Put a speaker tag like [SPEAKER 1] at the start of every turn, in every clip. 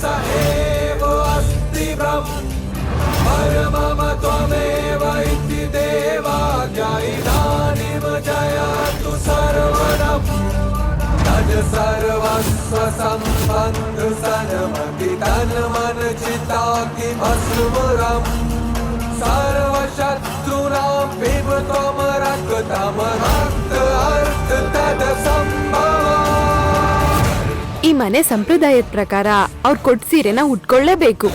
[SPEAKER 1] स एव अस्ति परमम त्वमेव इति देवाज्ञा इदानीं जयतु सर्वरम् तज सर्वस्व सम्बन्ध सन्मति तन मन चित्ताग्नि भस्मरम् सर्वशत्रुणां पिब त्वं रक्तं रक्त अर्थ तद संभव.
[SPEAKER 2] ಈ ಮನೆ ಸಂಪ್ರದಾಯದ ಪ್ರಕಾರ ಅವ್ರು ಕೊಟ್ಟ ಸೀರೆನ ಉಟ್ಕೊಳ್ಳೇಬೇಕು.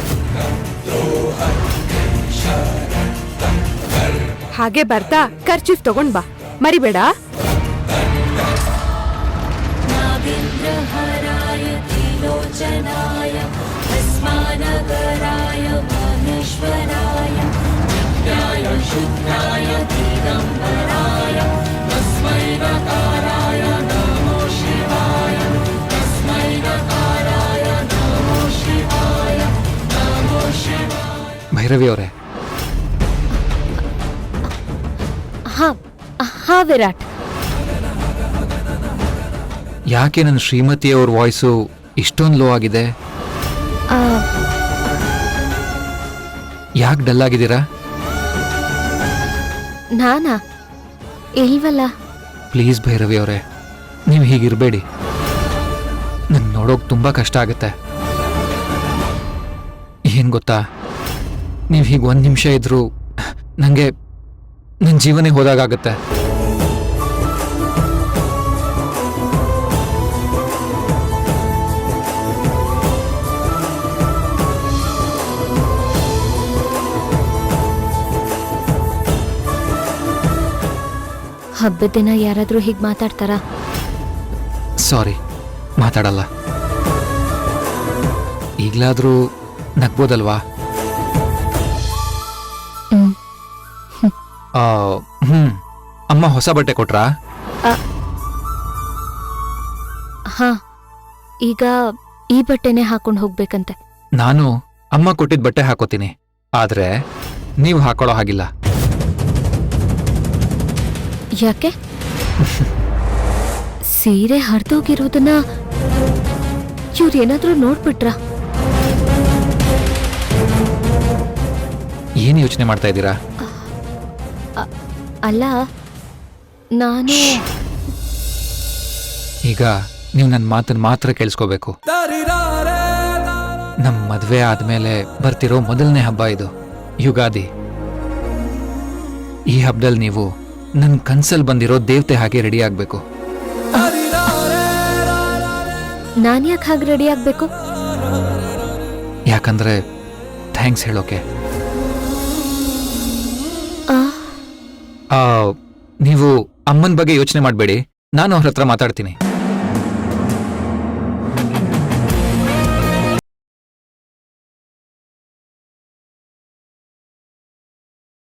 [SPEAKER 2] ಹಾಗೆ ಬರ್ತಾ ಖರ್ಚೀಫ್ ತಗೊಂಡ್ ಬಾ, ಮರಿಬೇಡ.
[SPEAKER 3] ಭೈರವಿ ಅವರೇ.
[SPEAKER 4] ಹಾ ವಿರಾಟ್,
[SPEAKER 3] ಯಾಕೆ ನನ್ನ ಶ್ರೀಮತಿಯವ್ರ ವಾಯ್ಸು ಇಷ್ಟೊಂದು ಲೋ ಆಗಿದೆ? ಯಾಕೆ ಡಲ್ ಆಗಿದ್ದೀರಾ?
[SPEAKER 4] ನಾನಾ? ಇಲ್ವಲ್ಲ.
[SPEAKER 3] ಪ್ಲೀಸ್ ಭೈರವಿ ಅವರೇ, ನೀವು ಹೀಗಿರಬೇಡಿ. ನನ್ನ ನೋಡೋಕೆ ತುಂಬ ಕಷ್ಟ ಆಗುತ್ತೆ. ಏನು ಗೊತ್ತಾ, ನೀವು ಹೀಗೆ ಒಂದು ನಿಮಿಷ ಇದ್ರೂ ನನಗೆ ನನ್ನ ಜೀವನೇ ಹೋದಾಗತ್ತೆ.
[SPEAKER 4] ಹಬ್ಬದ ದಿನ ಯಾರಾದ್ರೂ ಹೀಗೆ ಮಾತಾಡ್ತಾರಾ?
[SPEAKER 3] ಸಾರಿ, ಮಾತಾಡಲ್ಲ. ಈಗಲಾದರೂ ನಗ್ಬೋದಲ್ವಾ? ಅಮ್ಮ ಹೊಸ ಬಟ್ಟೆ ಕೊಟ್ರಾ?
[SPEAKER 4] ಹಾ, ಈಗ ಈ ಬಟ್ಟೆನೆ ಹಾಕೊಂಡು ಹೋಗ್ಬೇಕಂತೆ.
[SPEAKER 3] ನಾನು ಅಮ್ಮ ಕೊಟ್ಟಿದ್ದ ಬಟ್ಟೆ ಹಾಕೋತೀನಿ, ಆದ್ರೆ ನೀವು ಹಾಕೊಳ್ಳೋ ಹಾಗಿಲ್ಲ.
[SPEAKER 4] ಯಾಕೆ? ಸೀರೆ ಹರಿದೋಗಿರೋದನ್ನ ಇವ್ರೇನಾದ್ರೂ ನೋಡ್ಬಿಟ್ರ?
[SPEAKER 3] ಏನು ಯೋಚನೆ ಮಾಡ್ತಾ ಇದ್ದೀರಾ?
[SPEAKER 4] ಅಲ್ಲ, ನಾನು
[SPEAKER 3] ಈಗ ನೀವು ನನ್ನ ಮಾತನ್ನು ಮಾತ್ರ ಕೇಳಿಸ್ಕೋಬೇಕು. ನಮ್ಮ ಮದುವೆ ಆದ್ಮೇಲೆ ಬರ್ತಿರೋ ಮೊದಲನೇ ಹಬ್ಬ ಇದು, ಯುಗಾದಿ. ಈ ಹಬ್ಬದಲ್ಲಿ ನೀವು ನನ್ನ ಕನ್ಸಲ್ಲಿ ಬಂದಿರೋ ದೇವತೆ ಹಾಗೆ ರೆಡಿ ಆಗ್ಬೇಕು.
[SPEAKER 4] ನಾನ್ಯಾಕೆ ಹಾಗೆ ರೆಡಿ ಆಗ್ಬೇಕು?
[SPEAKER 3] ಯಾಕಂದ್ರೆ ಥ್ಯಾಂಕ್ಸ್ ಹೇಳೋಕೆ. ನೀವು ಅಮ್ಮನ ಬಗ್ಗೆ ಯೋಚನೆ ಮಾಡಬೇಡಿ, ನಾನು ಅವ್ರ ಹತ್ರ ಮಾತಾಡ್ತೀನಿ.